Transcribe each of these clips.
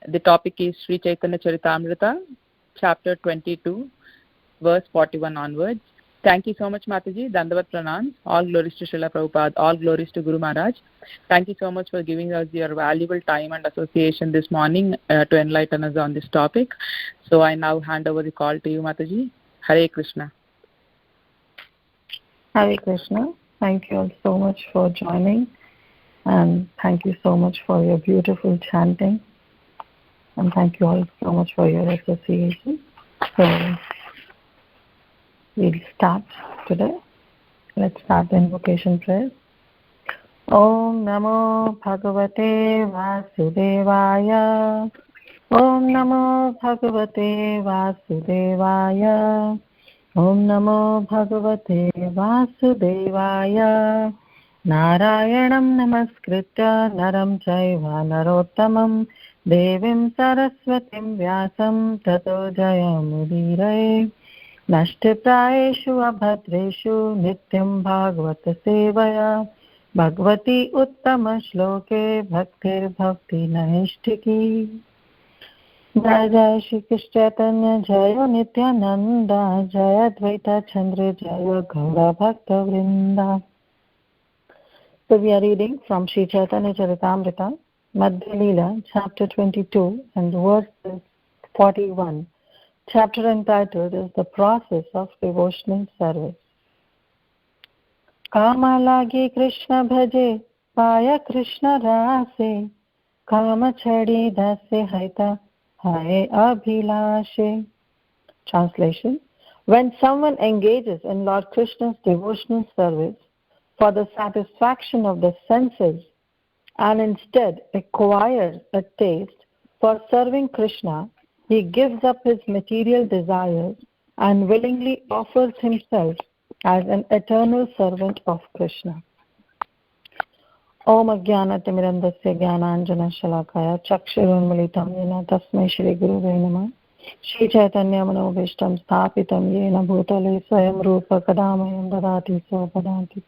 The topic is Sri Chaitanya Charitamrita, chapter 22, verse 41 onwards. Thank you so much, Mataji. Dandavat Pranam. All glories to Srila Prabhupada. All glories to Guru Maharaj. Thank you so much for giving us your valuable time and association this morning to enlighten us on this topic. So I now hand over the call to you, Mataji. Hare Krishna. Hare Krishna. Thank you all so much for joining. And thank you so much for your beautiful chanting. And thank you all so much for your association. So we'll start today. Let's start the invocation prayer. Om Namo Bhagavate Vasudevaya. Om Namo Bhagavate Vasudevaya. Om Namo Bhagavate Vasudevaya. Narayanam Namaskritya Naram Chaiva Narottamam Devim Saraswatim Vyasam Tato Jayamudire. Nashtiprayeshu abhadreshu nityam bhagavata sevaya bhagavati uttama shloke bhaktir bhakti nahishtiki. Jai Jai Shri Krishna Chaitanya Jaya Nityananda Jaya Advaita Chandra Jaya Gaura Bhakta Vrinda. So we are reading from Sri Chaitanya Charitamrita, Madhya Leela, chapter 22 and verse 41. Chapter entitled is The Process of Devotional Service. Kama lagi Krishna bhaje, paya Krishna rase, kama chadi dase haita, haye abhilashe. Translation: when someone engages in Lord Krishna's devotional service for the satisfaction of the senses and instead acquires a taste for serving Krishna, he gives up his material desires and willingly offers himself as an eternal servant of Krishna. Om Ajnanatimirandasya Jnananjana Shalakaya Chakshurunmilitam Yena Tasmai Shri Guruve Namah Shri Chaitanya Manobhishtam Sthapitam Yena Bhutale Swayam Rupa Kadamayam Dadati Sopadanti.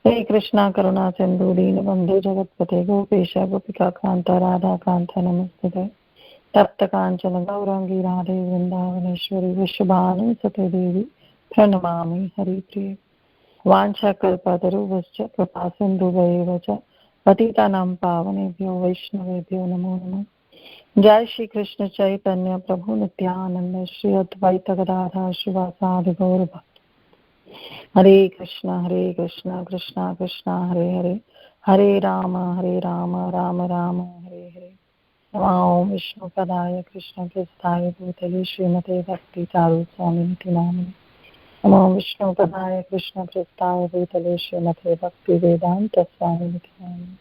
Hey Krishna Karuna Sindhu Deenabandhu Jagatpate Gopesha Gopika Kanta Radha Kanta Namaste Tapta Kanchana Gaurangi Radhe Vrindavaneshwari Vishwabhanu Sate Devi Pranamami Hari Priya Vancha Kalpataru Vascha Kripasindhu Vayevacha Patitanam Pavanebhyo Vaishnavebhyo Namo Namo. Jai Shri Krishna Chaitanya Prabhu Nityananda Shri Advaita Gadadhar Shivasadi Gaura Bhakta. Hare Krishna Krishna Krishna Hare Hare Hare Rama Rama Rama Hare Hare. Om Vishnu Padaya Krishna Prasthaya Bhutale Srimate Bhakti Taru Swamiti Namani. Om Vishnu Padaya Krishna Prasthaya Bhutale Srimate Bhakti Vedanta Swamiti Namani.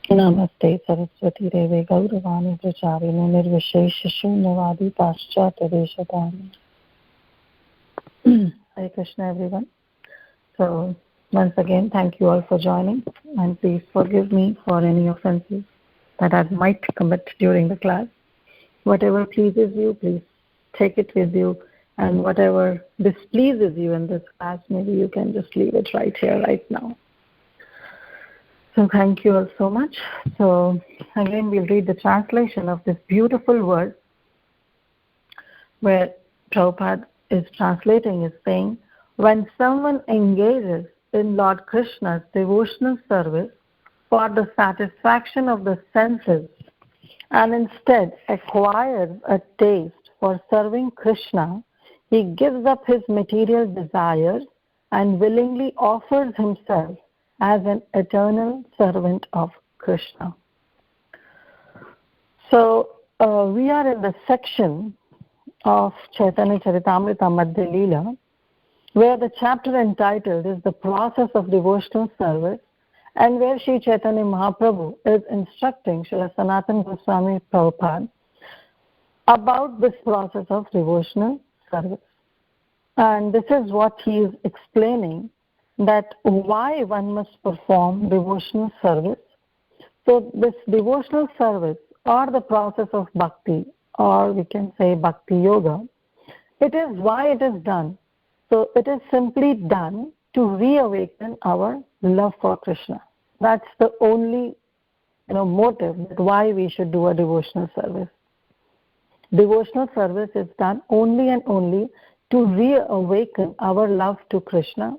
Namaste Saraswati Deve Gauravani Pracharine Nirvishesha Shunyavadi Paschata Deshatani. Hare Krishna everyone. So once again, thank you all for joining, and please forgive me for any offenses that I might commit during the class. Whatever pleases you, please take it with you, and whatever displeases you in this class, maybe you can just leave it right here, right now. So thank you all so much. So again, we'll read the translation of this beautiful word where Prabhupada is translating, is saying, when someone engages in Lord Krishna's devotional service for the satisfaction of the senses and instead acquires a taste for serving Krishna, he gives up his material desires and willingly offers himself as an eternal servant of Krishna. So we are in the section of Chaitanya Charitamrita Madhya Leela where the chapter entitled is The Process of Devotional Service, and where Sri Chaitanya Mahaprabhu is instructing Srila Sanatana Goswami Prabhupada about this process of devotional service. And this is what he is explaining, that why one must perform devotional service. So this devotional service, or the process of bhakti, or we can say bhakti yoga, it is why it is done. So it is simply done to reawaken our love for Krishna. That's the only motive that why we should do a devotional service. Devotional service is done only and only to reawaken our love to Krishna,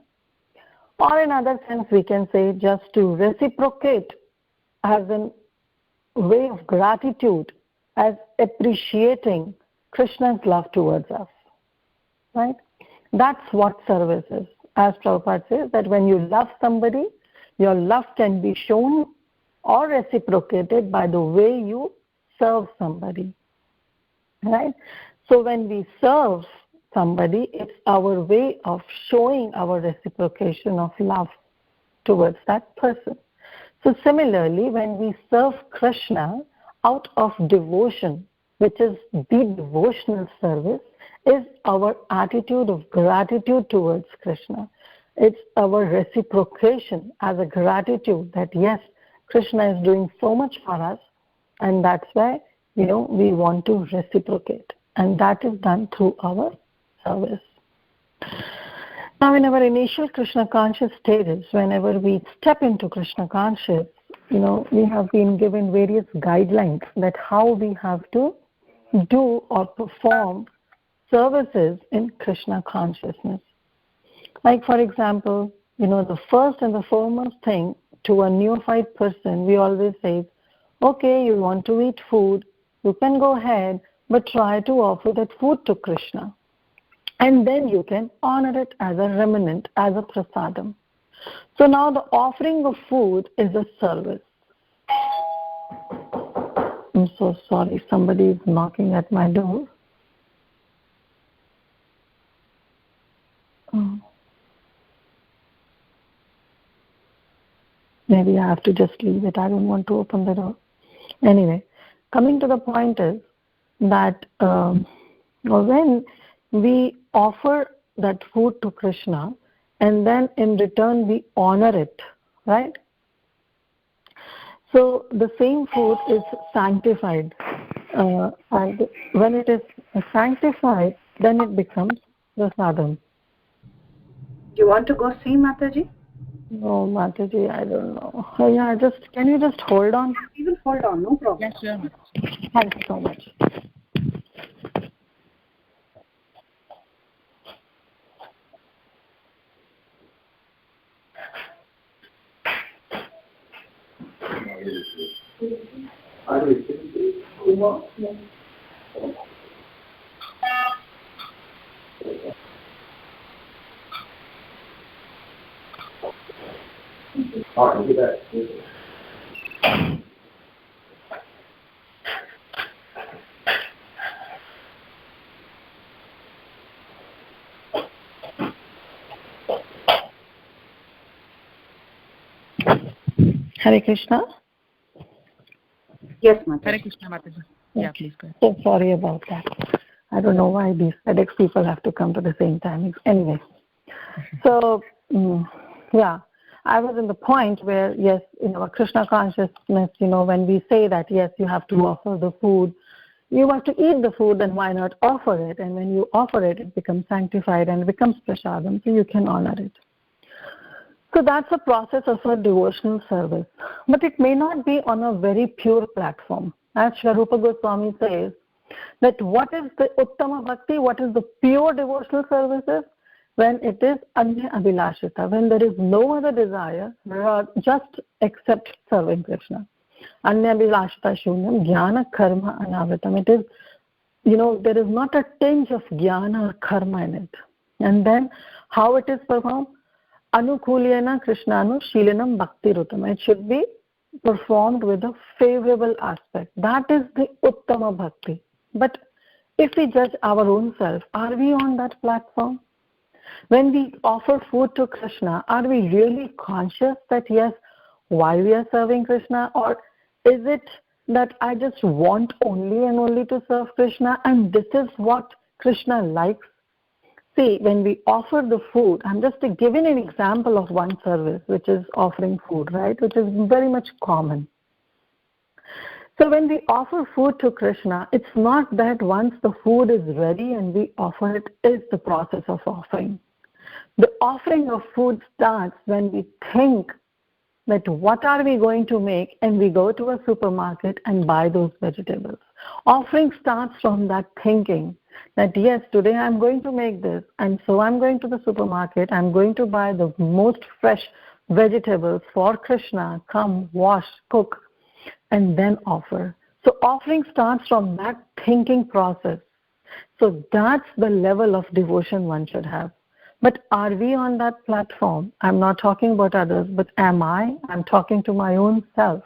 or in other sense we can say just to reciprocate as a way of gratitude, as appreciating Krishna's love towards us. Right? That's what service is. As Prabhupada says, that when you love somebody, your love can be shown or reciprocated by the way you serve somebody. Right? So when we serve somebody, it's our way of showing our reciprocation of love towards that person. So similarly, when we serve Krishna out of devotion, which is the devotional service, is our attitude of gratitude towards Krishna. It's our reciprocation as a gratitude that yes, Krishna is doing so much for us, and that's why we want to reciprocate, and that is done through our service. Now, in our initial Krishna conscious stages, whenever we step into Krishna conscious, we have been given various guidelines that how we have to do or perform services in Krishna consciousness. Like, for example, the first and the foremost thing to a neophyte person, we always say, okay, you want to eat food, you can go ahead, but try to offer that food to Krishna. And then you can honor it as a remnant, as a prasadam. So now the offering of food is a service. I'm so sorry, somebody is knocking at my door. Oh. Maybe I have to just leave it. I don't want to open the door. Anyway, coming to the point is that when we offer that food to Krishna and then in return we honor it, right? So the same food is sanctified. And when it is sanctified, then it becomes prasadam. Do you want to go see Mataji? No, Mataji, I don't know. Yeah, can you just hold on? We will hold on, no problem. Yes, sure. Thank you so much. All right, get that. Hare Krishna. Yes, Mataji. Hare Krishna, Mataji. Yeah, please go ahead. So sorry about that. I don't know why these FedEx people have to come to the same time. Anyway, so yeah, I was in the point where yes, in our Krishna consciousness, when we say that yes, you have to offer the food, you have to eat the food, then why not offer it? And when you offer it, it becomes sanctified and it becomes prasadam, so you can honor it. So that's a process of a devotional service. But it may not be on a very pure platform. As Shvarupa Goswami says, that what is the Uttama Bhakti, what is the pure devotional services? When it is Anya Abhilashita, when there is no other desire, just except serving Krishna. Anya Abhilashita Shunyam, Jnana Karma Anavatam. It is, there is not a tinge of jnana or karma in it. And then how it is performed? Anukulyena Krishnanu Shilanam Bhakti Rutam. It should be performed with a favorable aspect. That is the Uttama Bhakti. But if we judge our own self, are we on that platform? When we offer food to Krishna, are we really conscious that yes, why we are serving Krishna? Or is it that I just want only and only to serve Krishna and this is what Krishna likes? See, when we offer the food, I'm just giving an example of one service, which is offering food, right? Which is very much common. So when we offer food to Krishna, it's not that once the food is ready and we offer it is the process of offering. The offering of food starts when we think that what are we going to make, and we go to a supermarket and buy those vegetables. Offering starts from that thinking that yes, today I'm going to make this, and so I'm going to the supermarket, I'm going to buy the most fresh vegetables for Krishna, come, wash, cook, and then offer. So offering starts from that thinking process. So that's the level of devotion one should have. But are we on that platform? I'm not talking about others, but am I? I'm talking to my own self,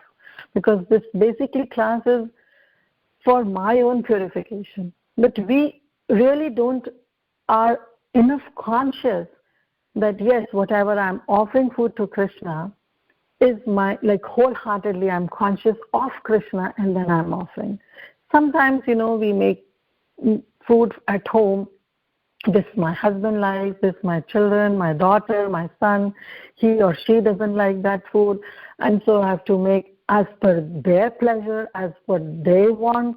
because this basically class is for my own purification. But we really are enough conscious that yes, whatever I'm offering food to Krishna is my, like wholeheartedly I'm conscious of Krishna and then I'm offering. Sometimes, we make food at home. This my husband likes, this my children, my daughter, my son, he or she doesn't like that food, and so I have to make as per their pleasure, as per they want.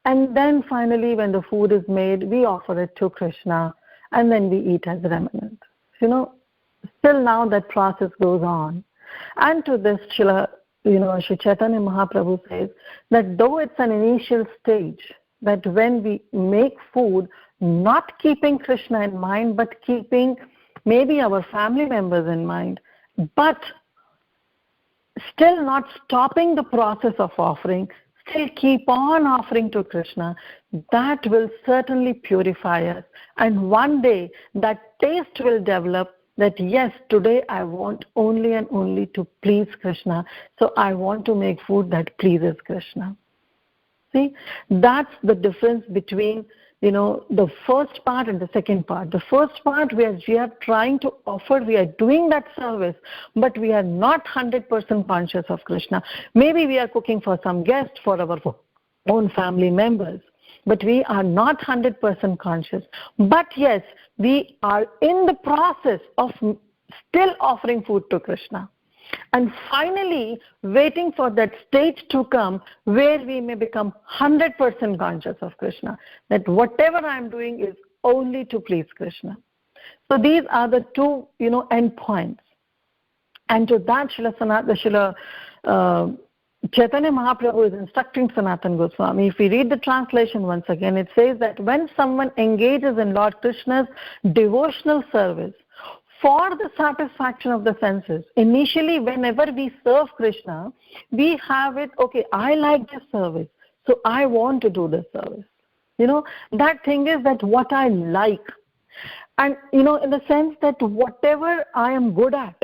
And then finally when the food is made, we offer it to Krishna and then we eat as remnant. Still now that process goes on. And to this, Sri Chaitanya Mahaprabhu says that though it's an initial stage, that when we make food, not keeping Krishna in mind, but keeping maybe our family members in mind, but still not stopping the process of offering, still keep on offering to Krishna, that will certainly purify us. And one day that taste will develop that yes, today I want only and only to please Krishna, so I want to make food that pleases Krishna. See, that's the difference between the first part and the second part. The first part where we are trying to offer, we are doing that service, but we are not 100% conscious of Krishna. Maybe we are cooking for some guests, for our own family members, but we are not 100% conscious. But yes, we are in the process of still offering food to Krishna. And finally, waiting for that stage to come where we may become 100% conscious of Krishna, that whatever I'm doing is only to please Krishna. So these are the two, end points. And to that, Srila Chaitanya Mahaprabhu is instructing Sanatana Goswami. If we read the translation once again, it says that when someone engages in Lord Krishna's devotional service, for the satisfaction of the senses, initially whenever we serve Krishna, we have it, okay, I like this service, so I want to do this service. That thing is that what I like. And, in the sense that whatever I am good at,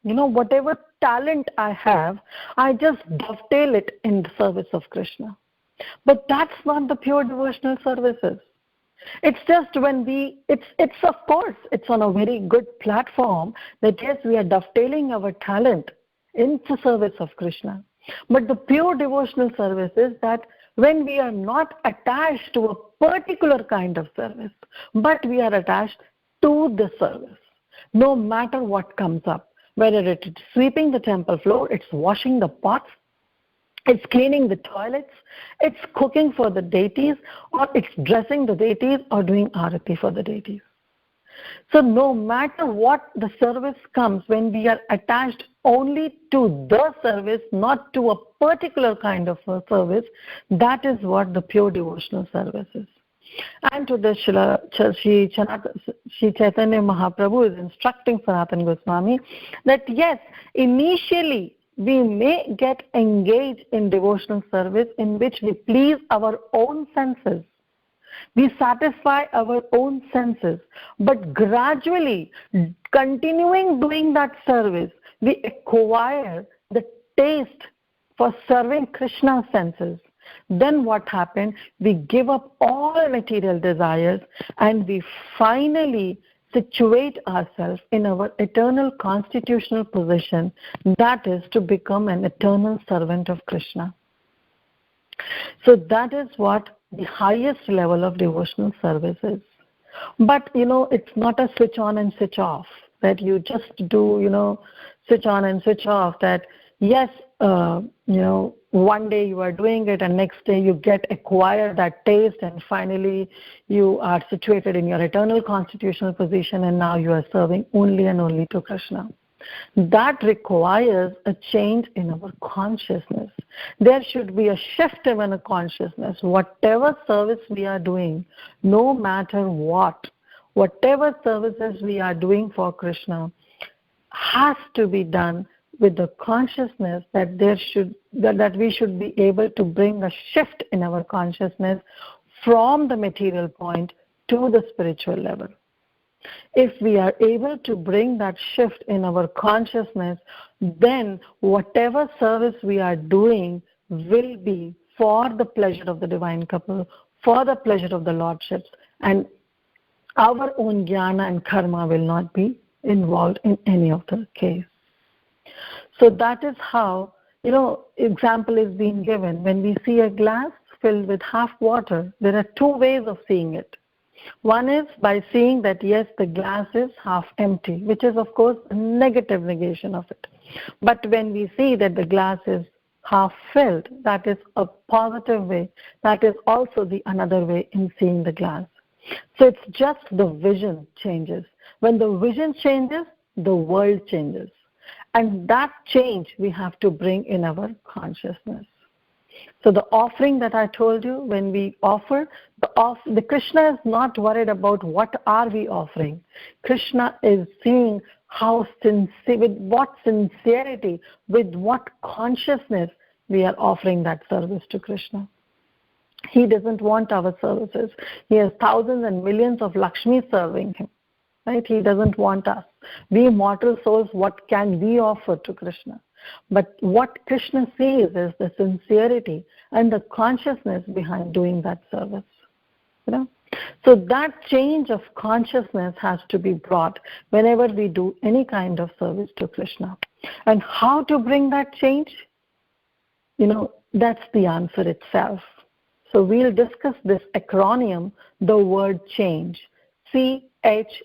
whatever talent I have, I just dovetail it in the service of Krishna. But that's not the pure devotional services. It's just when it's of course, it's on a very good platform that yes, we are dovetailing our talent into service of Krishna. But the pure devotional service is that when we are not attached to a particular kind of service, but we are attached to the service, no matter what comes up, whether it is sweeping the temple floor, it's washing the pots, it's cleaning the toilets, it's cooking for the deities, or it's dressing the deities, or doing arati for the deities. So no matter what the service comes, when we are attached only to the service, not to a particular kind of a service, that is what the pure devotional service is. And to this, Sri Chaitanya Mahaprabhu is instructing Sanatana Goswami that yes, initially we may get engaged in devotional service in which we please our own senses. We satisfy our own senses. But gradually, continuing doing that service, we acquire the taste for serving Krishna's senses. Then what happened? We give up all material desires and we finally situate ourselves in our eternal constitutional position, that is to become an eternal servant of Krishna. So that is what the highest level of devotional service is. But it's not a switch on and switch off, that you just do switch on and switch off, that yes, one day you are doing it and next day you acquire that taste and finally you are situated in your eternal constitutional position and now you are serving only and only to Krishna. That requires a change in our consciousness. There should be a shift in our consciousness. Whatever service we are doing, no matter what, whatever services we are doing for Krishna has to be done with the consciousness that that we should be able to bring a shift in our consciousness from the material point to the spiritual level. If we are able to bring that shift in our consciousness, then whatever service we are doing will be for the pleasure of the divine couple, for the pleasure of the lordships, and our own jnana and karma will not be involved in any of the case. So that is how, example is being given. When we see a glass filled with half water, there are two ways of seeing it. One is by seeing that, yes, the glass is half empty, which is, of course, a negative negation of it. But when we see that the glass is half filled, that is a positive way. That is also the another way in seeing the glass. So it's just the vision changes. When the vision changes, the world changes. And that change we have to bring in our consciousness. So the offering that I told you, when we offer, the Krishna is not worried about what are we offering. Krishna is seeing how sincere, with what sincerity, with what consciousness we are offering that service to Krishna. He doesn't want our services. He has thousands and millions of Lakshmi serving him. Right? He doesn't want us. We mortal souls, what can we offer to Krishna? But what Krishna sees is the sincerity and the consciousness behind doing that service. So that change of consciousness has to be brought whenever we do any kind of service to Krishna. And how to bring that change? That's the answer itself. So we'll discuss this acronym, the word change, CHANGE.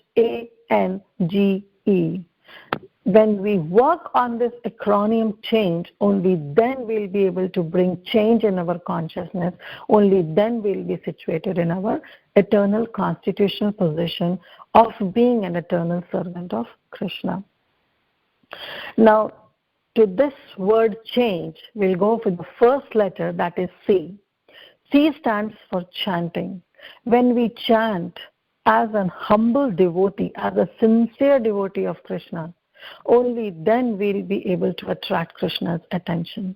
When we work on this acronym change, only then we'll be able to bring change in our consciousness. Only then we'll be situated in our eternal constitutional position of being an eternal servant of Krishna. Now, to this word change, we'll go for the first letter, that is C. C stands for chanting. When we chant as an humble devotee, as a sincere devotee of Krishna, only then we'll be able to attract Krishna's attention.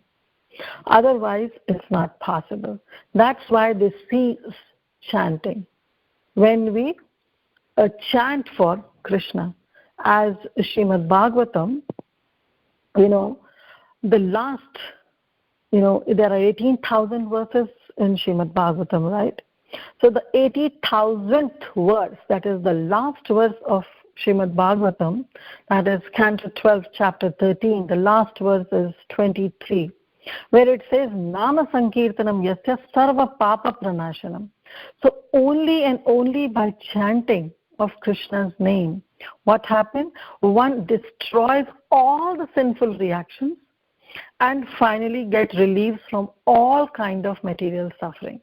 Otherwise, it's not possible. That's why this C is chanting. When we chant for Krishna, as Srimad Bhagavatam, the last, there are 18,000 verses in Srimad Bhagavatam, right? So the 80,000th verse, that is the last verse of Srimad Bhagavatam, that is Canto 12, Chapter 13, the last verse is 23, where it says, Nama Sankirtanam Yasya Sarva Papa Pranashanam. So only and only by chanting of Krishna's name, what happened? One destroys all the sinful reactions and finally get relief from all kind of material sufferings.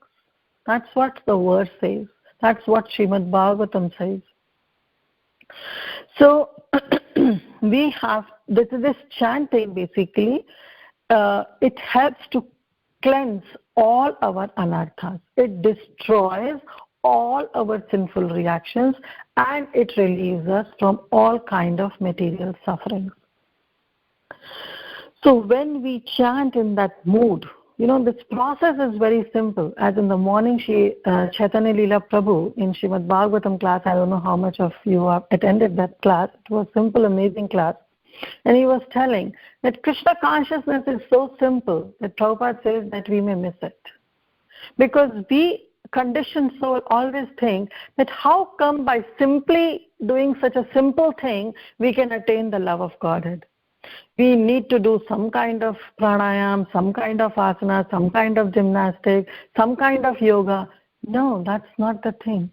That's what the verse says. That's what Srimad Bhagavatam says. So we have this chanting basically. It helps to cleanse all our anarthas. It destroys all our sinful reactions and it relieves us from all kind of material sufferings. So when we chant in that mood, this process is very simple. As in the morning, Chaitanya Leela Prabhu in Srimad Bhagavatam class, I don't know how much of you have attended that class. It was simple, amazing class. And he was telling that Krishna consciousness is so simple that Prabhupada says that we may miss it. Because we conditioned soul always think that how come by simply doing such a simple thing we can attain the love of Godhead. We need to do some kind of pranayam, some kind of asana, some kind of gymnastics, some kind of yoga. No, that's not the thing.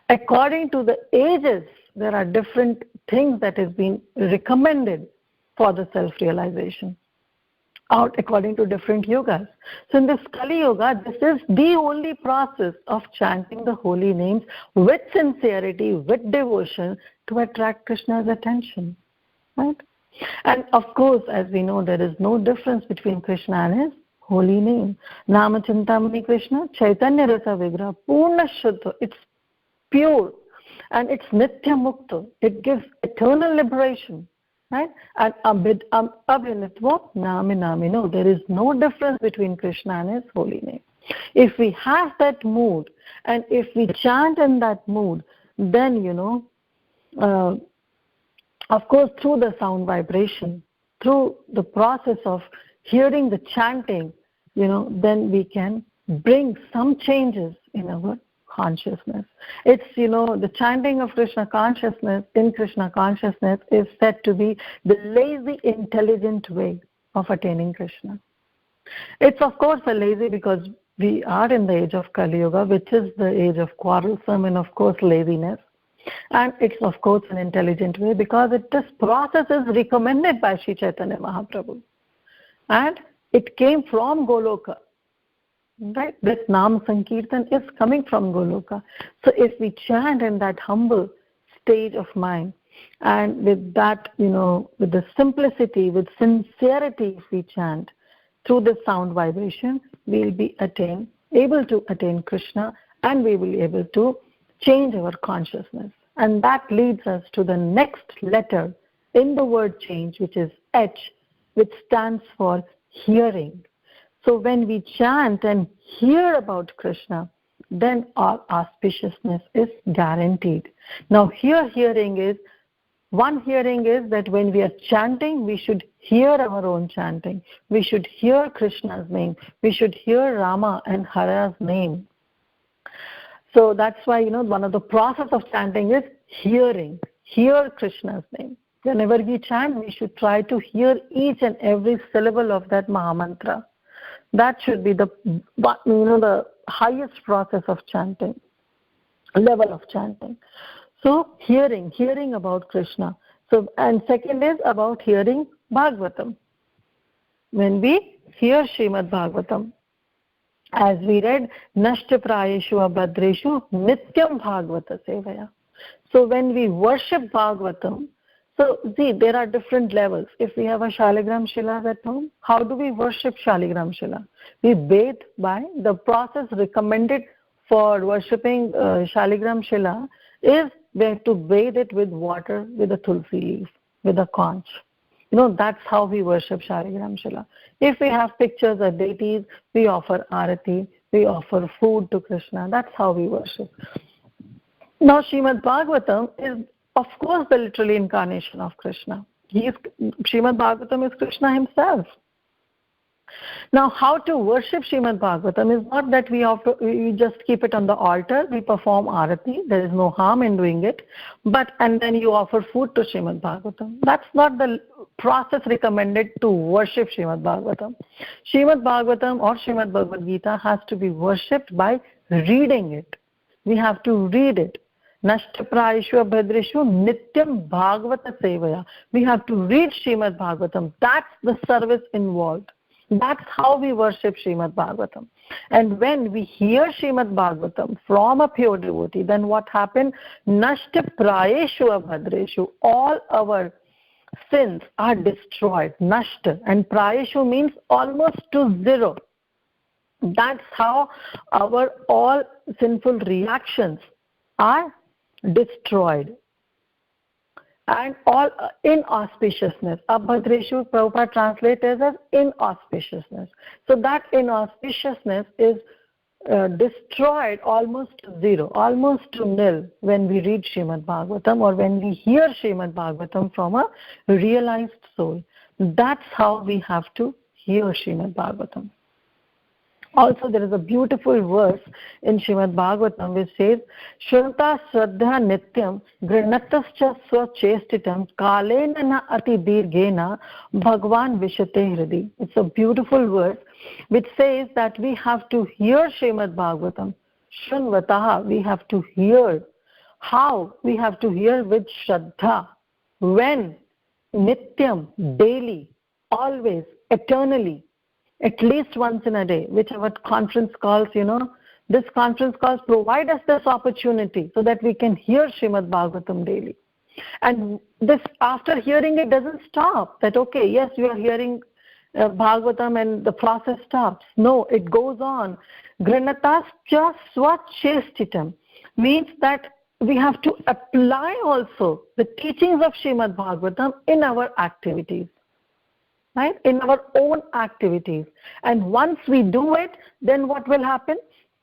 According to the ages, there are different things that is being recommended for the self-realization according to different yogas. So in this Kali Yoga, this is the only process of chanting the holy names with sincerity, with devotion to attract Krishna's attention. Right? And of course, as we know, there is no difference between Krishna and his holy name. Nama Chintamani Krishna, Chaitanya Rasa Vigraha, Purna Shuddha. It's pure and it's Nitya Mukta. It gives eternal liberation. Right? And Abhinatva Nami Nami. No, there is no difference between Krishna and his holy name. If we have that mood and if we chant in that mood, then, of course, through the sound vibration, through the process of hearing the chanting, then we can bring some changes in our consciousness. It's, the chanting of Krishna consciousness, in Krishna consciousness, is said to be the lazy, intelligent way of attaining Krishna. It's, of course, a lazy because we are in the age of Kali Yuga, which is the age of quarrelsome and, of course, laziness. And it's, of course, an intelligent way because this process is recommended by Sri Chaitanya Mahaprabhu. And it came from Goloka. Right? This Nam Sankirtan is coming from Goloka. So if we chant in that humble stage of mind, and with that, with the simplicity, with sincerity, if we chant through the sound vibration, we'll be able to attain Krishna, and we will be able to change our consciousness. And that leads us to the next letter in the word change, which is H, which stands for hearing. So when we chant and hear about Krishna, then our auspiciousness is guaranteed. Now hearing is that when we are chanting, we should hear our own chanting. We should hear Krishna's name. We should hear Rama and Hara's name. So that's why, one of the process of chanting is hearing. Hear Krishna's name. Whenever we chant, we should try to hear each and every syllable of that Mahamantra. That should be the highest process of chanting, level of chanting. So hearing about Krishna. So, and second is about hearing Bhagavatam. When we hear Srimad Bhagavatam, as we read, Nashta Prayeshu Abhadreshu Nityam Bhagavata Sevaya. So when we worship Bhagavatam, so see, there are different levels. If we have a Shaligram Shila at home, how do we worship Shaligram Shila? We bathe by the process recommended for worshipping Shaligram Shila is we have to bathe it with water, with a tulsi leaf, with a conch. That's how we worship Shaligram Shila. If we have pictures of deities, we offer arati, we offer food to Krishna. That's how we worship. Now, Srimad Bhagavatam is, of course, the literal incarnation of Krishna. Srimad Bhagavatam is Krishna himself. Now, how to worship Srimad Bhagavatam is not that we just keep it on the altar, we perform arati, there is no harm in doing it, and then you offer food to Srimad Bhagavatam. That's not the process recommended to worship Srimad Bhagavatam. Srimad Bhagavatam or Srimad Bhagavad Gita has to be worshipped by reading it. We have to read it. Nashta Prayeshu Abhadreshu Nityam Bhagavata Sevaya. We have to read Srimad Bhagavatam. That's the service involved. That's how we worship Srimad Bhagavatam. And when we hear Srimad Bhagavatam from a pure devotee, then what happened? Nashta Prayeshu Abhadreshu. All our sins are destroyed. Nashta. And Prayeshu means almost to zero. That's how our all sinful reactions are destroyed. And all inauspiciousness. Abhadreshu, Prabhupada translates as inauspiciousness. So that inauspiciousness is destroyed almost to zero, almost to nil when we read Srimad Bhagavatam or when we hear Srimad Bhagavatam from a realized soul. That's how we have to hear Srimad Bhagavatam. Also, there is a beautiful verse in Srimad Bhagavatam which says, Shruta Shraddha Nityam Grinatascha Swachestitam Kalena na Ati Dirghena Bhagwan Vishate Hridi. It's a beautiful verse which says that we have to hear Srimad Bhagavatam. Shrunvataha, we have to hear. How? We have to hear with Shraddha. When? Nityam, daily, always, eternally. At least once in a day, which our conference calls, this conference calls provide us this opportunity so that we can hear Srimad Bhagavatam daily. And this, after hearing it, doesn't stop. That, okay, yes, you are hearing Bhagavatam and the process stops. No, it goes on. Grinatascha swachestitam means that we have to apply also the teachings of Srimad Bhagavatam in our activities, right? In our own activities. And once we do it, then what will happen?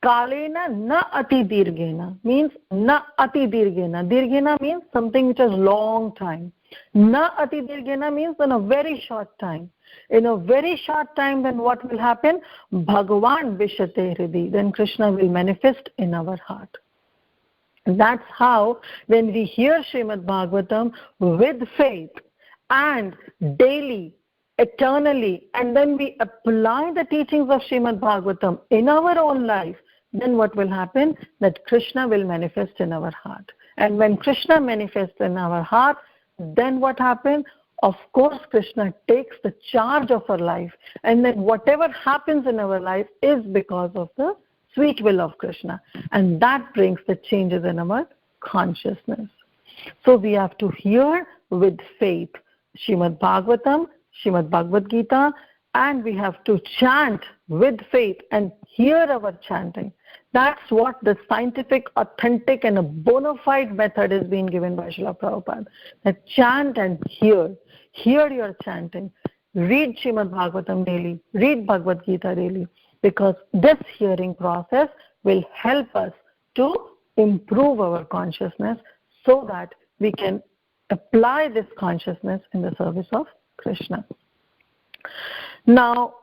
Kalena na ati dirghena means na ati dirghena. Dirghena means something which is long time. Na ati dirghena means in a very short time. In a very short time, then what will happen? Bhagavan vishate hridi. Then Krishna will manifest in our heart. That's how when we hear Srimad Bhagavatam with faith and daily, eternally, and then we apply the teachings of Srimad Bhagavatam in our own life, then what will happen? That Krishna will manifest in our heart. And when Krishna manifests in our heart, then what happens? Of course, Krishna takes the charge of our life, and then whatever happens in our life is because of the sweet will of Krishna, and that brings the changes in our consciousness. So we have to hear with faith Srimad Bhagavatam, Srimad Bhagavad Gita, and we have to chant with faith and hear our chanting. That's what the scientific, authentic, and a bona fide method is being given by Srila Prabhupada. That chant and hear. Hear your chanting. Read Srimad Bhagavatam daily. Read Bhagavad Gita daily. Because this hearing process will help us to improve our consciousness so that we can apply this consciousness in the service of Krishna. Now,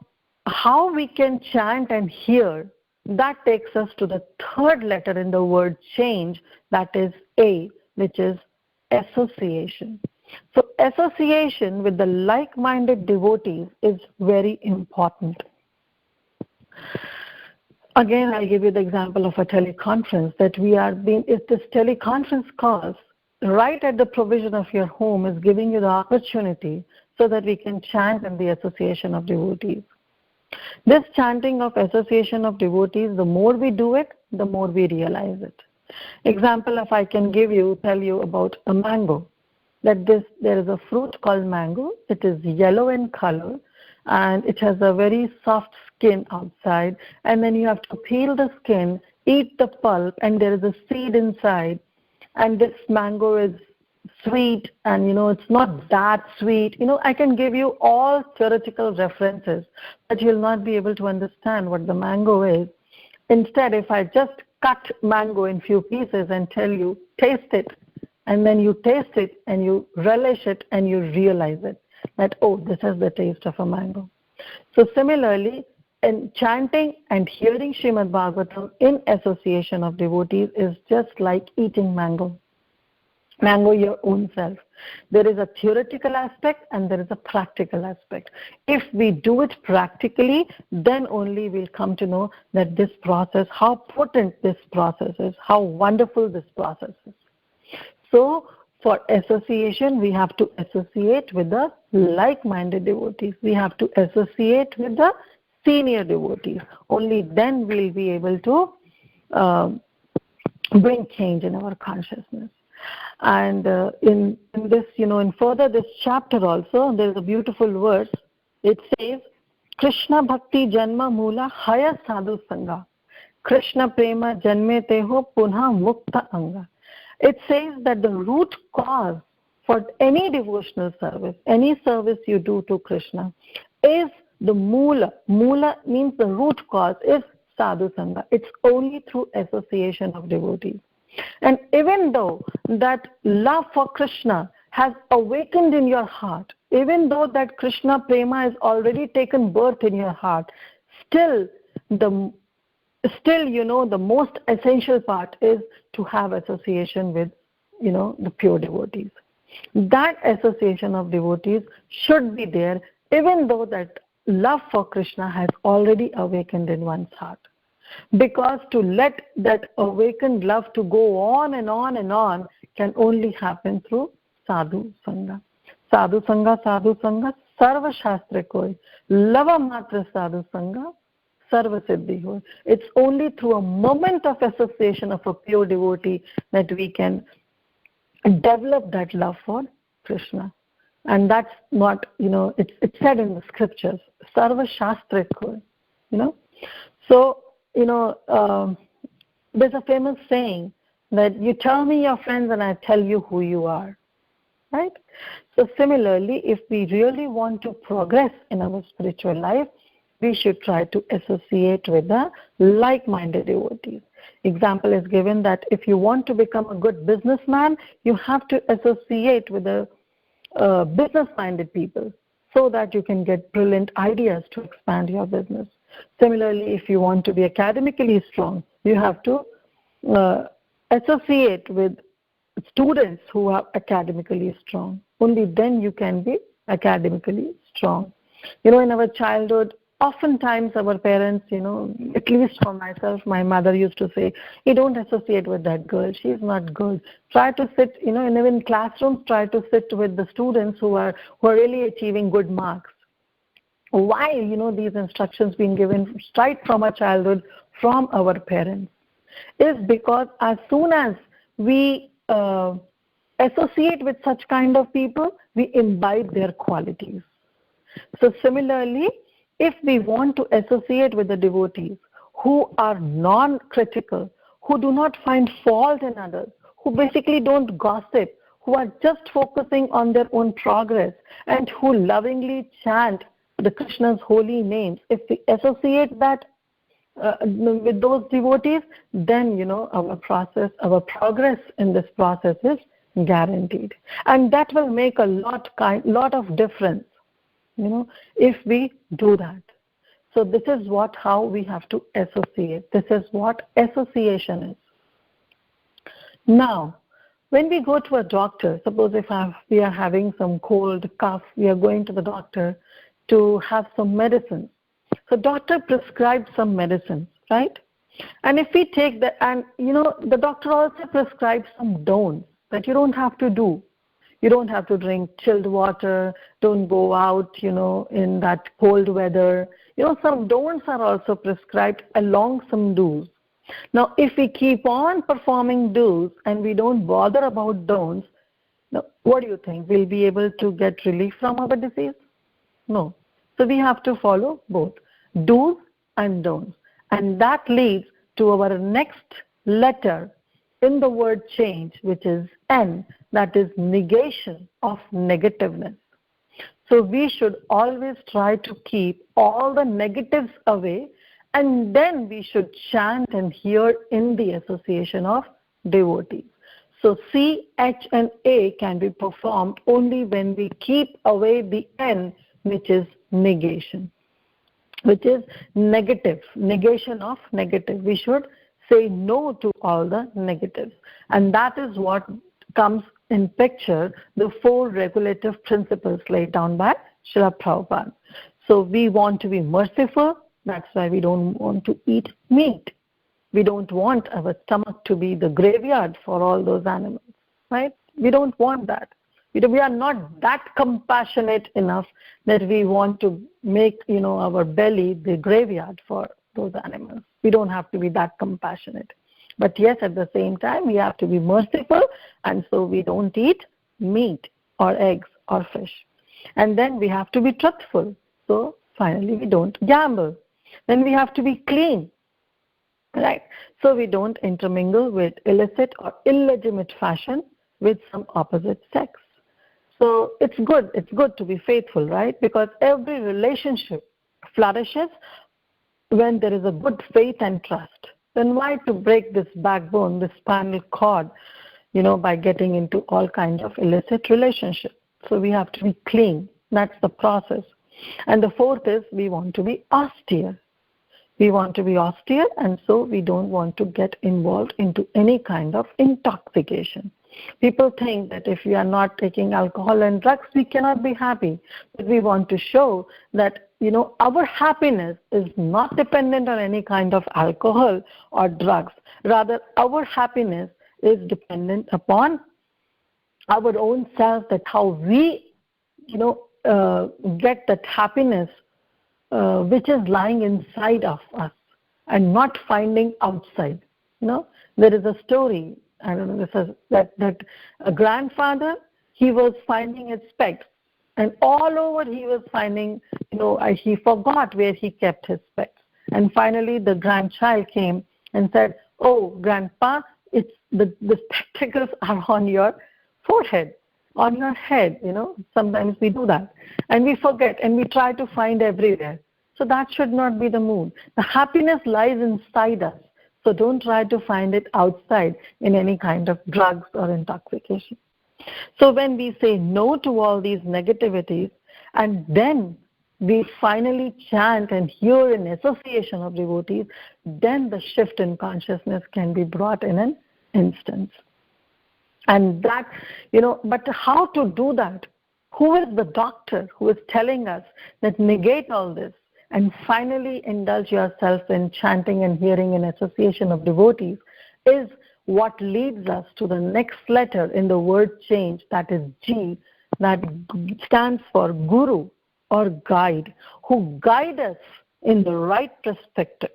how we can chant and hear, that takes us to the third letter in the word change, that is A, which is association. So association with the like-minded devotees is very important. Again, I'll give you the example of a teleconference that we are being, if this teleconference calls right at the provision of your home is giving you the opportunity so that we can chant in the association of devotees. This chanting of association of devotees, the more we do it, the more we realize it. Example, if I can tell you about a mango, that there is a fruit called mango. It is yellow in color and it has a very soft skin outside, and then you have to peel the skin, eat the pulp, and there is a seed inside, and this mango is sweet, and it's not that sweet. I can give you all theoretical references, but you'll not be able to understand what the mango is. Instead, if I just cut mango in few pieces and tell you, taste it, and then you taste it and you relish it and you realize it, that, oh, this is the taste of a mango. So similarly, in chanting and hearing Srimad Bhagavatam in association of devotees is just like eating mango. Mango your own self. There is a theoretical aspect and there is a practical aspect. If we do it practically, then only we'll come to know that this process, how potent this process is, how wonderful this process is. So for association, we have to associate with the like-minded devotees. We have to associate with the senior devotees. Only then we'll be able to bring change in our consciousness. And in this, in further this chapter also, there is a beautiful verse. It says, Krishna Bhakti Janma Mula Haya Sadhu Sangha. Krishna Prema Janme Teho Punha Mukta Anga. It says that the root cause for any devotional service, any service you do to Krishna, is the Mula. Mula means the root cause is Sadhu Sangha. It's only through association of devotees. And even though that love for Krishna has awakened in your heart, even though that Krishna Prema has already taken birth in your heart, still the most essential part is to have association with, the pure devotees. That association of devotees should be there, even though that love for Krishna has already awakened in one's heart. Because to let that awakened love to go on and on and on can only happen through sadhu sangha. Sadhu sangha, sarva shastra koi. Lava matra sadhu sangha, sarva siddhi hoy. It's only through a moment of association of a pure devotee that we can develop that love for Krishna. And that's what, it's said in the scriptures, Sarva Shastra Kur, So, there's a famous saying that you tell me your friends and I tell you who you are, right? So similarly, if we really want to progress in our spiritual life, we should try to associate with the like-minded devotees. Example is given that if you want to become a good businessman, you have to associate with the business-minded people so that you can get brilliant ideas to expand your business. Similarly, if you want to be academically strong, you have to associate with students who are academically strong. Only then you can be academically strong. In our childhood, oftentimes our parents, at least for myself, my mother used to say, you don't associate with that girl, she is not good. Try to sit, and even in classrooms, try to sit with the students who are really achieving good marks. Why, these instructions being given right from our childhood, from our parents, is because as soon as we associate with such kind of people, we imbibe their qualities. So similarly, if we want to associate with the devotees who are non-critical, who do not find fault in others, who basically don't gossip, who are just focusing on their own progress, and who lovingly chant the Krishna's holy names, if we associate that with those devotees, then our progress in this process is guaranteed, and that will make a lot of difference. If we do that. So this is how we have to associate. This is what association is. Now, when we go to a doctor, suppose if we are having some cold, cough, we are going to the doctor to have some medicine. So doctor prescribed some medicines, right? And if we take that, and the doctor also prescribes some don'ts that you don't have to do. You don't have to drink chilled water, don't go out, in that cold weather. Some don'ts are also prescribed along some do's. Now, if we keep on performing do's and we don't bother about don'ts, now, what do you think? We'll be able to get relief from our disease? No. So we have to follow both do's and don'ts. And that leads to our next letter in the word change, which is N, that is negation of negativeness. So we should always try to keep all the negatives away, and then we should chant and hear in the association of devotees. So C, H, and A can be performed only when we keep away the N, which is negation, which is negative, negation of negative. We should say no to all the negatives. And that is what comes in picture, the 4 regulative principles laid down by Srila Prabhupada. So we want to be merciful. That's why we don't want to eat meat. We don't want our stomach to be the graveyard for all those animals, right? We don't want that. We are not that compassionate enough that we want to make, our belly the graveyard for those animals. We don't have to be that compassionate. But yes, at the same time, we have to be merciful, and so we don't eat meat or eggs or fish. And then we have to be truthful. So finally, we don't gamble. Then we have to be clean, right? So we don't intermingle with illicit or illegitimate fashion with some opposite sex. So it's good to be faithful, right? Because every relationship flourishes when there is a good faith and trust. Then why to break this backbone, this spinal cord, by getting into all kinds of illicit relationships? So we have to be clean. That's the process. And the 4th is we want to be austere. We want to be austere, and so we don't want to get involved into any kind of intoxication. People think that if we are not taking alcohol and drugs, we cannot be happy. But we want to show that, our happiness is not dependent on any kind of alcohol or drugs. Rather, our happiness is dependent upon our own self, that how we, get that happiness which is lying inside of us and not finding outside. There is a story I don't know, this is that a grandfather, he was finding his specs, and all over he was finding, he forgot where he kept his specs. And finally the grandchild came and said, "Oh, grandpa, it's the spectacles are on your forehead, on your head." Sometimes we do that and we forget and we try to find everywhere. So that should not be the mood. The happiness lies inside us. So don't try to find it outside in any kind of drugs or intoxication. So when we say no to all these negativities, and then we finally chant and hear an association of devotees, then the shift in consciousness can be brought in an instant. And that, but how to do that? Who is the doctor who is telling us that negate all this and finally indulge yourself in chanting and hearing an association of devotees is what leads us to the next letter in the word change, that is G, that stands for Guru or guide, who guide us in the right perspective.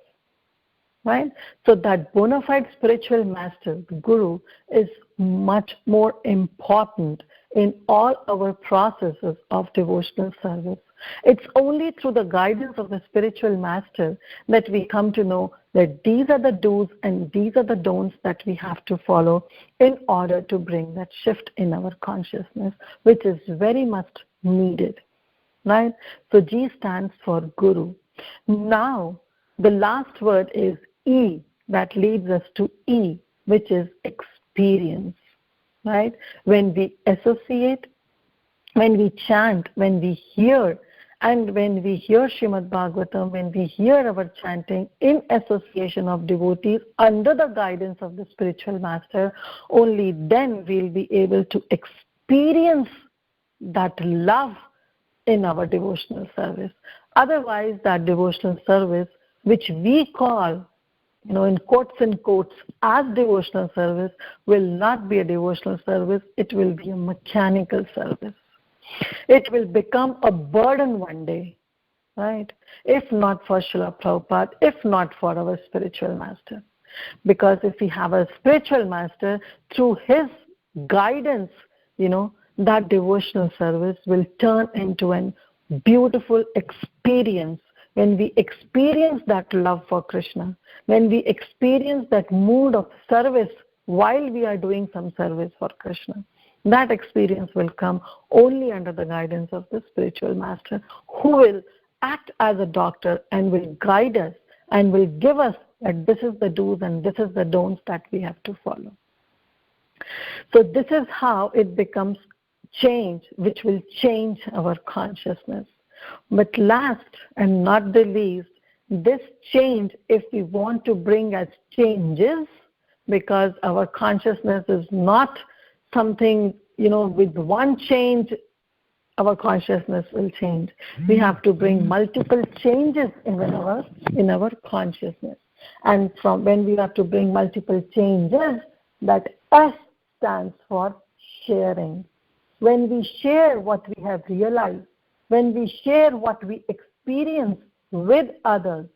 Right? So that bona fide spiritual master, the Guru, is much more important in all our processes of devotional service. It's only through the guidance of the spiritual master that we come to know that these are the do's and these are the don'ts that we have to follow in order to bring that shift in our consciousness, which is very much needed. Right? So G stands for Guru. Now, the last word is E, that leads us to E, which is experience. Right? When we associate, when we chant, when we hear, and when we hear Srimad Bhagavatam, when we hear our chanting in association of devotees under the guidance of the spiritual master, only then we'll be able to experience that love in our devotional service. Otherwise, that devotional service, which we call, in quotes and quotes, as devotional service, will not be a devotional service. It will be a mechanical service. It will become a burden one day, right? If not for Srila Prabhupada, if not for our spiritual master. Because if we have a spiritual master, through his guidance, that devotional service will turn into a beautiful experience. When we experience that love for Krishna, when we experience that mood of service while we are doing some service for Krishna, that experience will come only under the guidance of the spiritual master, who will act as a doctor and will guide us and will give us that this is the do's and this is the don'ts that we have to follow. So this is how it becomes change, which will change our consciousness. But last and not the least, this change, if we want to bring as changes, because our consciousness is not something, with one change, our consciousness will change. We have to bring multiple changes in our consciousness. And from when we have to bring multiple changes, that S stands for sharing. When we share what we have realized, when we share what we experience with others,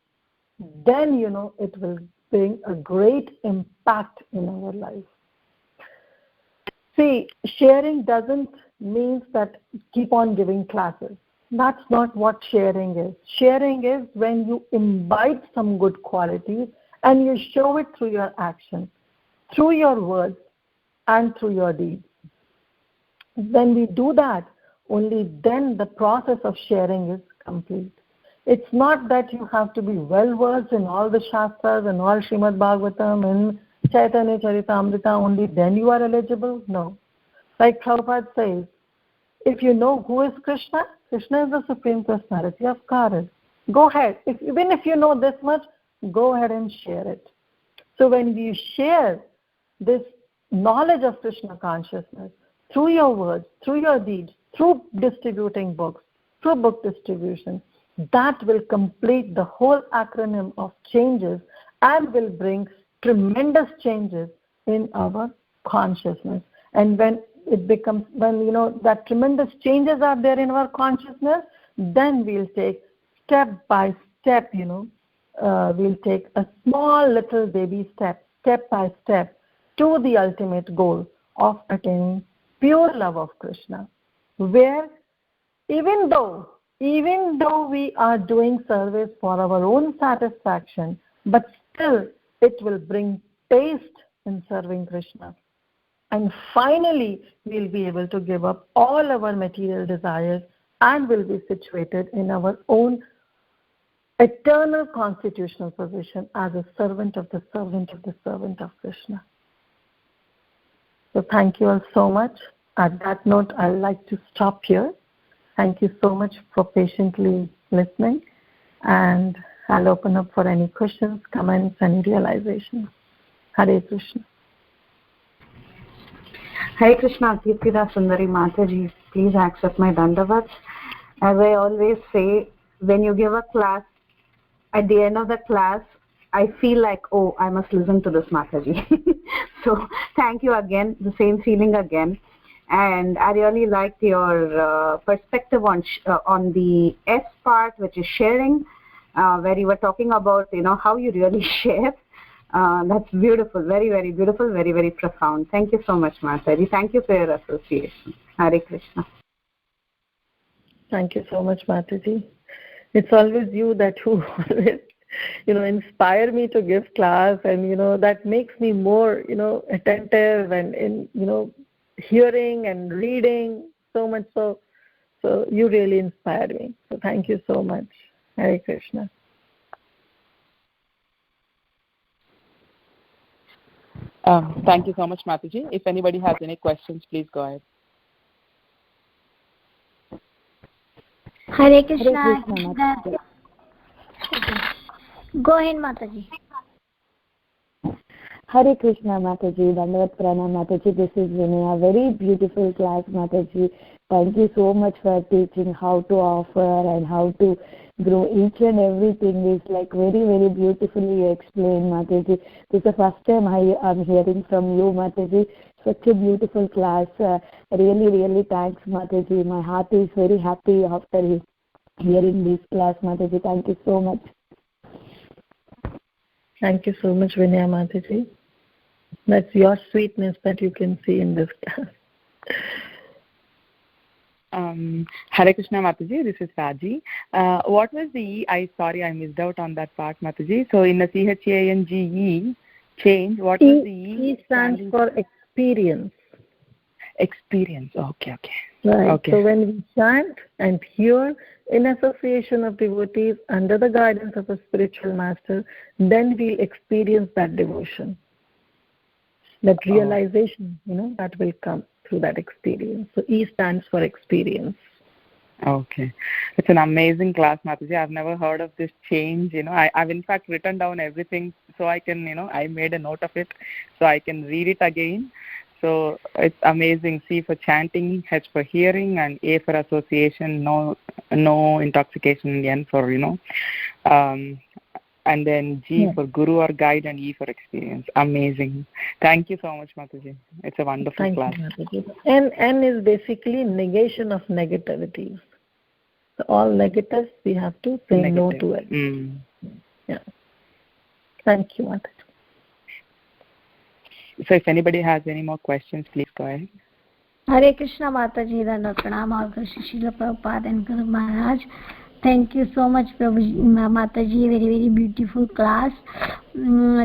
then, it will bring a great impact in our life. See, sharing doesn't mean that keep on giving classes. That's not what sharing is. Sharing is when you imbibe some good qualities and you show it through your actions, through your words, and through your deeds. When we do that, only then the process of sharing is complete. It's not that you have to be well-versed in all the Shastras and all Srimad Bhagavatam and Chaitanya Charitamrita, only then you are eligible. No. Like Prabhupada says, if you know who is Krishna, Krishna is the Supreme Personality of Godhead. Go ahead. Even if you know this much, go ahead and share it. So when you share this knowledge of Krishna consciousness through your words, through your deeds, through distributing books, through book distribution, that will complete the whole acronym of changes and will bring tremendous changes in our consciousness. And when that tremendous changes are there in our consciousness, then we'll take step by step, we'll take a small little baby step by step, to the ultimate goal of attaining pure love of Krishna, where even though we are doing service for our own satisfaction, but still it will bring taste in serving Krishna. And finally, we'll be able to give up all our material desires and will be situated in our own eternal constitutional position as a servant of the servant of the servant of Krishna. So thank you all so much. At that note, I'd like to stop here. Thank you so much for patiently listening, and I'll open up for any questions, comments, and realizations. Hare Krishna. Hare Krishna, Kirtida Sundari Mataji, please accept my dandavats. As I always say, when you give a class, at the end of the class, I feel like, oh, I must listen to this Mataji. So thank you again, the same feeling again. And I really liked your perspective on the S part, which is sharing, where you were talking about, how you really share. That's beautiful, very, very beautiful, very, very profound. Thank you so much, Mataji. Thank you for your association. Hare Krishna. Thank you so much, Mataji. It's always you who always, inspire me to give class, and, that makes me more, attentive and, hearing and reading so much. So you really inspire me. So thank you so much. Hare Krishna. Thank you so much, Mataji. If anybody has any questions, please go ahead. Hare Krishna. Go ahead, Mataji. Hare Krishna, Mataji. Dandavat Pranam, Mataji. This is Vinaya. Very beautiful class, Mataji. Thank you so much for teaching how to offer and how to grow. Each and everything is like very, very beautifully explained, Mataji. This is the first time I am hearing from you, Mataji. Such a beautiful class. Really, really thanks, Mataji. My heart is very happy after hearing this class, Mataji. Thank you so much. Thank you so much, Vinaya, Mataji. That's your sweetness that you can see in this class. Hare Krishna, Mataji. This is Raji. What was the E? Sorry, I missed out on that part, Mataji. So in the CHANGE change, what was the E? E stands for experience. Experience. Okay. Right. Okay. So when we chant and hear in association of devotees under the guidance of a spiritual master, then we'll experience that devotion. That realization, that will come through that experience. So E stands for experience. Okay. It's an amazing class, Mataji. I've never heard of this change. I've in fact written down everything so I can, I made a note of it so I can read it again. So it's amazing. C for chanting, H for hearing, and A for association, no intoxication, N for, and then G for guru or guide, and E for experience. Amazing. Thank you so much, Mataji. It's a wonderful class. You, Mataji. N is basically negation of negativity. So all negatives, we have to say no to it. Yeah. Thank you, Mataji. So if anybody has any more questions, please go ahead. Hare Krishna, Mataji. Dandavat Pranam, all Krishna Srila Prabhupada and Guru Maharaj. Thank you so much, Mataji. Very, very beautiful class.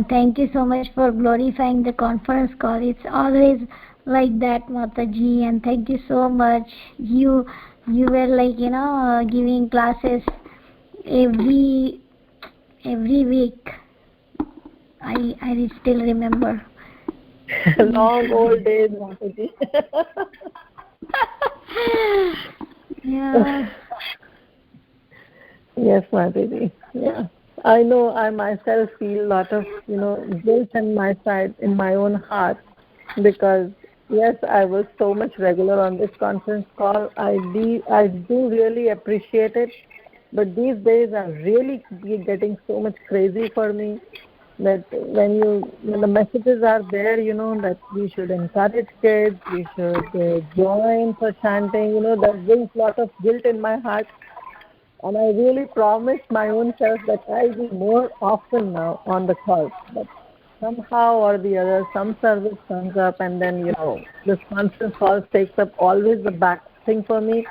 Thank you so much for glorifying the conference call. It's always like that, Mataji. And thank you so much. You were giving classes every week. I still remember. Long old days, Mataji. Yeah. Yes, Mataji. Yeah. I know I myself feel a lot of, guilt on my side, in my own heart, because, yes, I was so much regular on this conference call. I do really appreciate it, but these days are really getting so much crazy for me that when the messages are there, that we should encourage kids, we should join for chanting, that brings a lot of guilt in my heart. And I really promised my own self that I'll be more often now on the call. But somehow or the other, some service comes up, and then this conference call takes up always the back thing for me.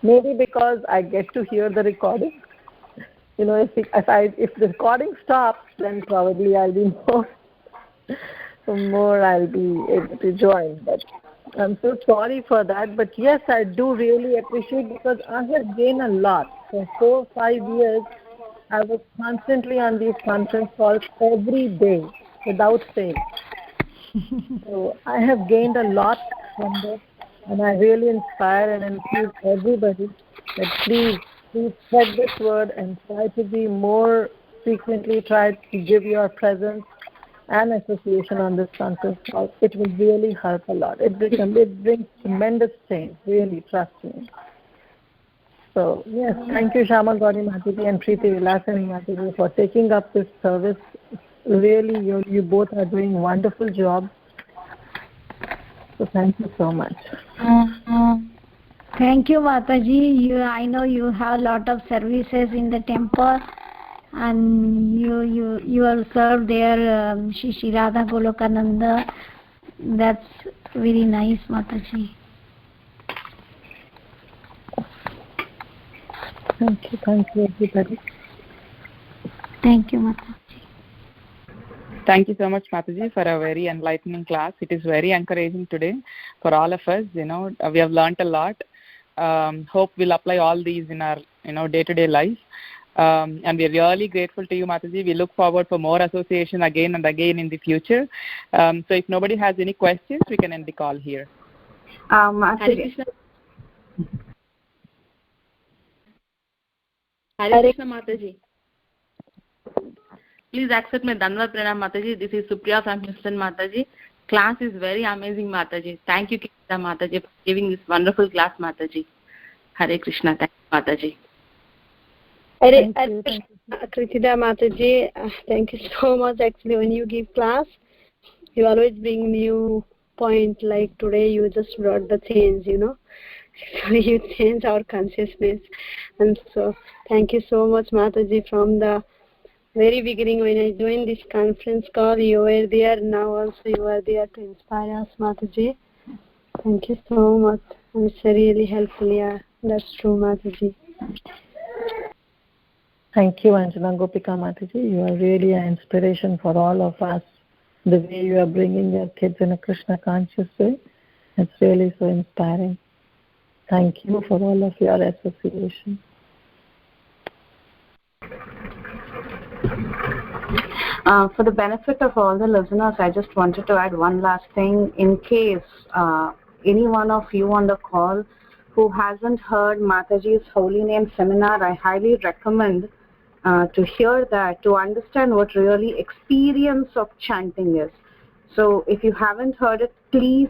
Maybe because I get to hear the recording. If the recording stops, then probably I'll be more I'll be able to join. But I'm so sorry for that. But yes, I do really appreciate, because I have gained a lot. For 4 or 5 years, I was constantly on these conference calls every day without fail. So I have gained a lot from this, and I really inspire and encourage everybody that please spread this word and try to be more frequently, try to give your presence and association on this conference call. It will really help a lot. It brings tremendous change, really, trust me. So, yes, thank you, Shyamal Gauri Mataji and Preeti Vilasani Mataji, for taking up this service. Really, you both are doing a wonderful job. So, thank you so much. Thank you, Mataji. I know you have a lot of services in the temple, and you have served there, Shri Radha Golokananda. That's very nice, Mataji. Thank you, everybody. Thank you, Mataji. Thank you so much, Mataji, for a very enlightening class. It is very encouraging today for all of us. We have learnt a lot. Hope we'll apply all these in our day-to-day life. And we're really grateful to you, Mataji. We look forward for more association again and again in the future. So if nobody has any questions, we can end the call here. Hare Krishna. Hare Krishna, Mataji. Please accept my Dandavat Pranam, Mataji. This is Supriya from Houston, Mataji. Class is very amazing, Mataji. Thank you, Krishna Mataji, for giving this wonderful class, Mataji. Hare Krishna. Thank you, Mataji. Hare Krishna, Mataji. Thank you so much. Actually, when you give class, you always bring new point. Like today, you just brought the change, So you change our consciousness. And so, thank you so much, Mataji. From the very beginning, when I joined this conference call, you were there. Now also you are there to inspire us, Mataji. Thank you so much. It's really helpful. Yeah, that's true, Mataji. Thank you, Anjana Gopika Mataji. You are really an inspiration for all of us. The way you are bringing your kids in a Krishna conscious way, it's really so inspiring. Thank you for all of your association. For the benefit of all the listeners, I just wanted to add one last thing. In case any one of you on the call who hasn't heard Mataji's Holy Name Seminar, I highly recommend to hear that, to understand what really experience of chanting is. So if you haven't heard it, please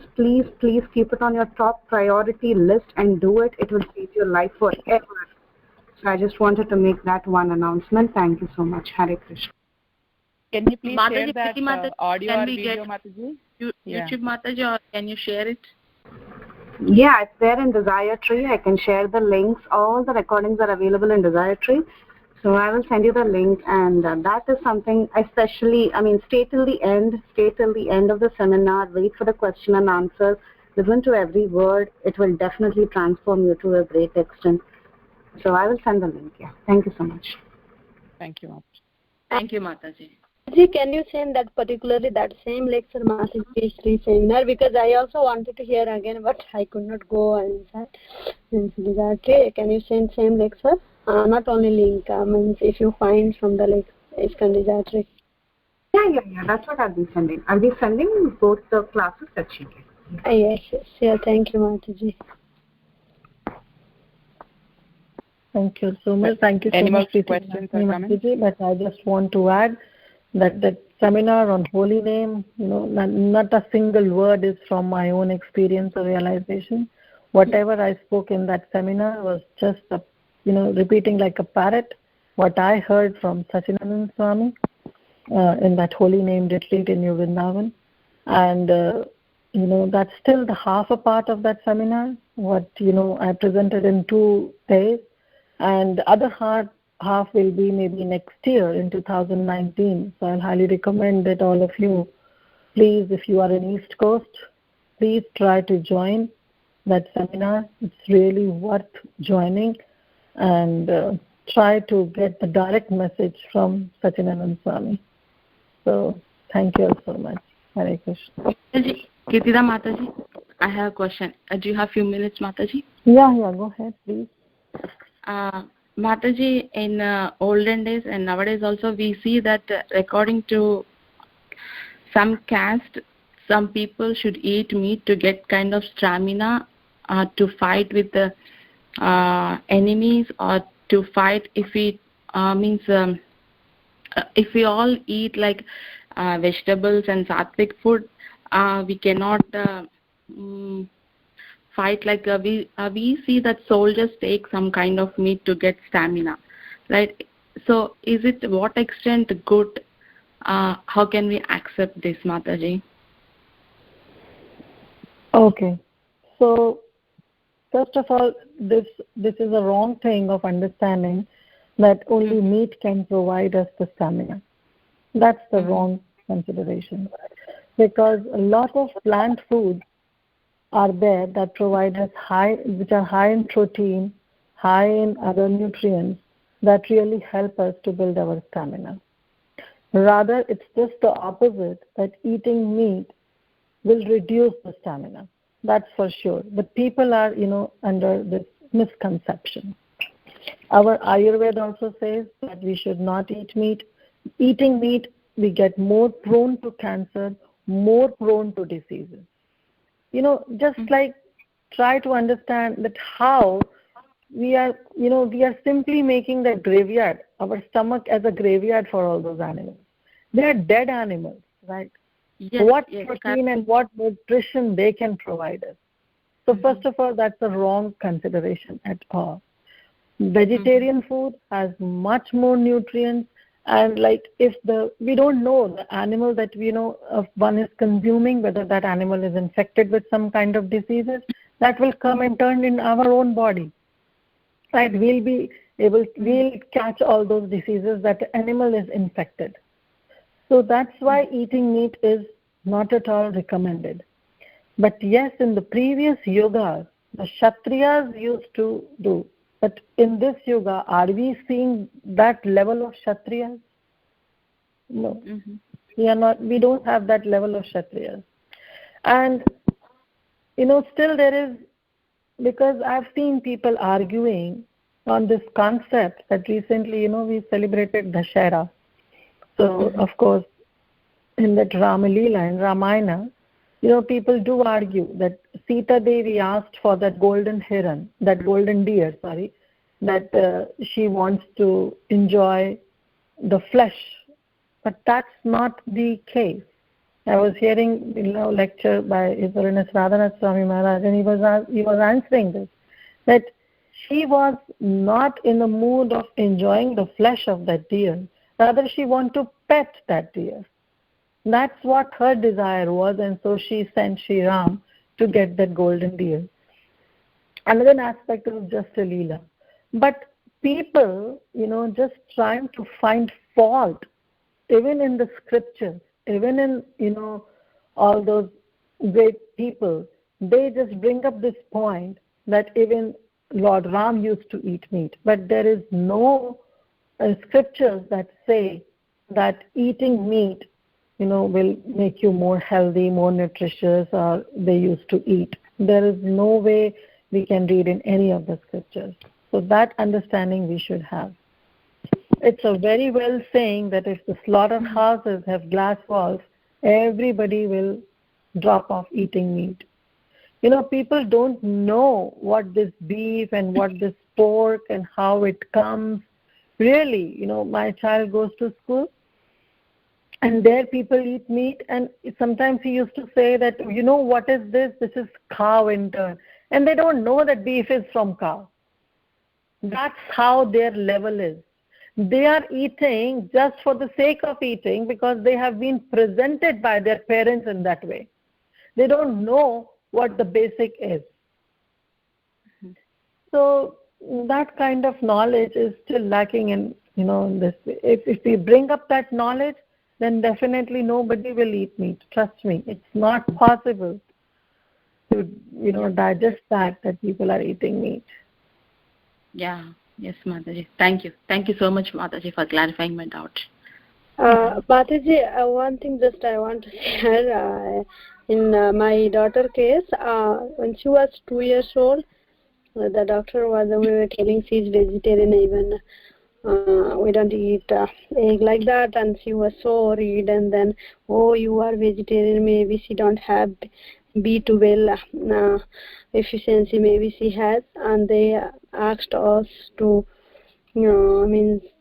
keep it on your top priority list and do it. It will save your life forever. So I just wanted to make that one announcement. Thank you so much. Hare Krishna. Can you please share that audio or video, Mataji? YouTube, Mataji, or can you share it? Yeah, it's there in Desire Tree. I can share the links. All the recordings are available in Desire Tree. So I will send you the link, and that is something especially, stay till the end of the seminar, wait for the question and answer, listen to every word. It will definitely transform you to a great extent. So I will send the link, yeah. Thank you so much. Thank you, Mataji. Thank you, Mataji. Can you send that same lecture, Mataji seminar? Because I also wanted to hear again, but I could not go inside. Can you send same lecture? Not only link, if you find from the link, it's candidate. Yeah. That's what I'll be sending. I'll be sending both the classes that she gets. Yes. Yeah, thank you, Mataji. Thank you so much. Thank you so Any much, more questions or comments? But I just want to add that seminar on Holy Name, not a single word is from my own experience or realization. Whatever I spoke in that seminar was just repeating like a parrot what I heard from Sachinandan Swami in that Holy Name retreat in New Vrindavan. And, that's still the half a part of that seminar, what, I presented in 2 days. And the other half will be maybe next year in 2019. So I'll highly recommend that all of you, please, if you are in East Coast, please try to join that seminar. It's really worth joining, and try to get the direct message from Sachinanand Swami. So thank you all so much. Hare Krishna. Kirtida Mataji, I have a question. Do you have a few minutes, Mataji? Yeah, go ahead, please. Mataji, in olden days and nowadays also, we see that according to some caste, some people should eat meat to get kind of stamina to fight with the enemies, or to fight if we if we all eat like vegetables and sattvic food, we cannot fight. Like we see that soldiers take some kind of meat to get stamina, right? So is it what extent good? How can we accept this, Mataji? Okay, so first of all, this is a wrong thing of understanding that only meat can provide us the stamina. That's the wrong consideration, because a lot of plant foods are there that provide us which are high in protein, high in other nutrients that really help us to build our stamina. Rather, it's just the opposite, that eating meat will reduce the stamina. That's for sure. But people are, under this misconception. Our Ayurveda also says that we should not eat meat. Eating meat, we get more prone to cancer, more prone to diseases. Just like try to understand that how we are simply making the graveyard, our stomach as a graveyard for all those animals. They are dead animals, right? Yes, what protein and what nutrition they can provide us. So first of all, that's a wrong consideration at all. Vegetarian food has much more nutrients, and like we don't know the animal that one is consuming, whether that animal is infected with some kind of diseases, that will come and turn in our own body. Right? We'll catch all those diseases that the animal is infected. So that's why eating meat is not at all recommended. But yes, in the previous yugas, the Kshatriyas used to do. But in this yuga, are we seeing that level of Kshatriyas? No. We are not. We don't have that level of Kshatriyas. And, still there is, because I've seen people arguing on this concept that recently, we celebrated Dashera. So, of course, in that Ramalila and Ramayana, people do argue that Sita Devi asked for that golden deer, that she wants to enjoy the flesh. But that's not the case. I was hearing, lecture by His Holiness Radhanath Swami Maharaj, and he was answering this, that she was not in the mood of enjoying the flesh of that deer. Rather, she wanted to pet that deer. That's what her desire was, and so she sent Sri Ram to get that golden deer. Another aspect is just a Leela. But people, just trying to find fault, even in the scriptures, even in, all those great people, they just bring up this point that even Lord Ram used to eat meat. But there is no scriptures that say that eating meat, will make you more healthy, more nutritious, or they used to eat. There is no way we can read in any of the scriptures. So that understanding we should have. It's a very well saying that if the slaughterhouses have glass walls, everybody will drop off eating meat. People don't know what this beef and what this pork and how it comes. Really, my child goes to school, and there people eat meat, and sometimes he used to say that, what is this? This is cow intern. And they don't know that beef is from cow. That's how their level is. They are eating just for the sake of eating because they have been presented by their parents in that way. They don't know what the basic is. So that kind of knowledge is still lacking in, this. If we bring up that knowledge, then definitely nobody will eat meat. Trust me, it's not possible to, digest that people are eating meat. Yeah. Yes, Mataji. Thank you. Thank you so much, Mataji, for clarifying my doubt. Mataji, one thing just I want to share. In my daughter case, when she was 2 years old, the doctor we were telling she's vegetarian even. We don't eat egg like that, and she was so worried. And then, oh, you are vegetarian, maybe she don't have B12 efficiency, maybe she has. And they asked us to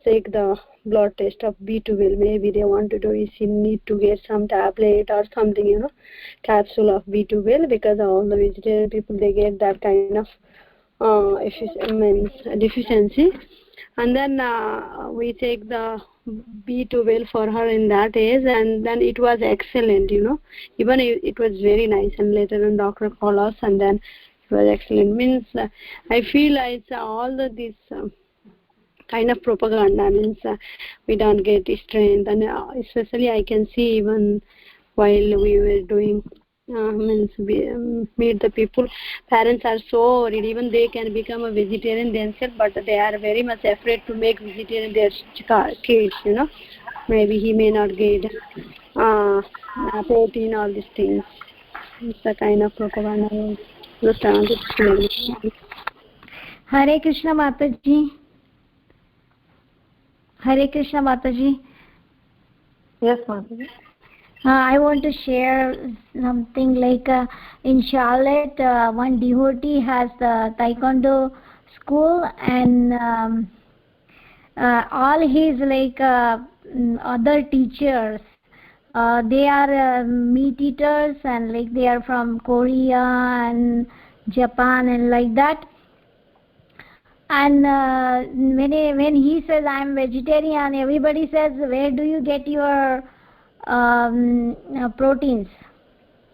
take the blood test of B12. Maybe they want to do is she need to get some tablet or something, capsule of B12, because all the vegetarian people, they get that kind of deficiency. And then we take the B12 for her in that age, and then it was excellent, even it was very nice. And later on doctor called us, and then it was excellent. I feel it's all this kind of propaganda, we don't get strength. And especially I can see even while we were doing meet the people, parents are so worried. Even they can become a vegetarian themselves, but they are very much afraid to make vegetarian their kids, maybe he may not get protein, all these things. It's a kind of propaganda. Just I wanted to explain. Hare Krishna Mataji. Hare Krishna Mataji. Yes, Mataji. I want to share something like in Charlotte, one devotee has the taekwondo school, and all his other teachers, they are meat eaters, and they are from Korea and Japan and like that. And when he says I'm vegetarian, everybody says, where do you get your proteins?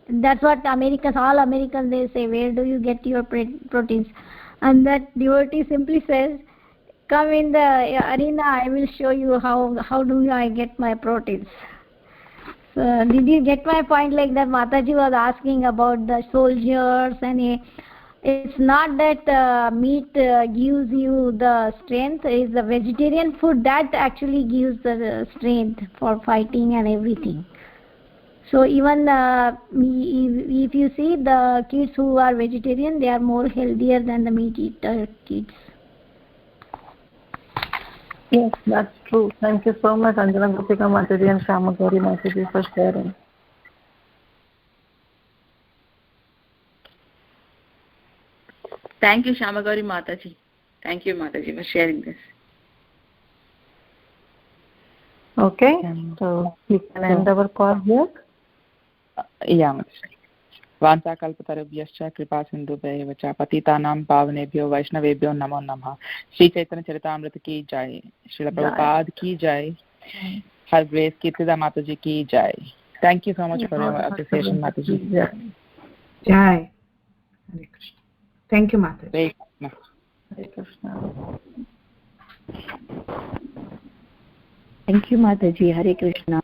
That's what all Americans, they say, where do you get your proteins? And that devotee simply says, come in the arena, I will show you how do I get my proteins. So did you get my point? Like that Mataji was asking about the soldiers, and it's not that meat gives you the strength. It's the vegetarian food that actually gives the strength for fighting and everything. So even if you see the kids who are vegetarian, they are more healthier than the meat eater kids. Yes, that's true. Thank you so much, Anjana Gopika Mataji and Shama Gauri Mataji, for sharing. Thank you, Shamagari Mataji. Thank you, Mataji, for sharing this. Okay, so we can end our call here. Yeah, Mataji. वान्ताकल्पतरुभ्यश्च कृपासिन्धुभ्यैव च पतितानां पावनेभ्यो वैष्णवेभ्यो नमो नमः. श्री चैतन्य चरितामृत की जय. श्रील प्रभुपाद की जय. हर grace Kirtida माताजी की जय. Thank you so much for your appreciation, Mataji. Jai. Hare Krishna. Thank you, Mataji. Hare Krishna. Thank you, Mataji. Hare Krishna.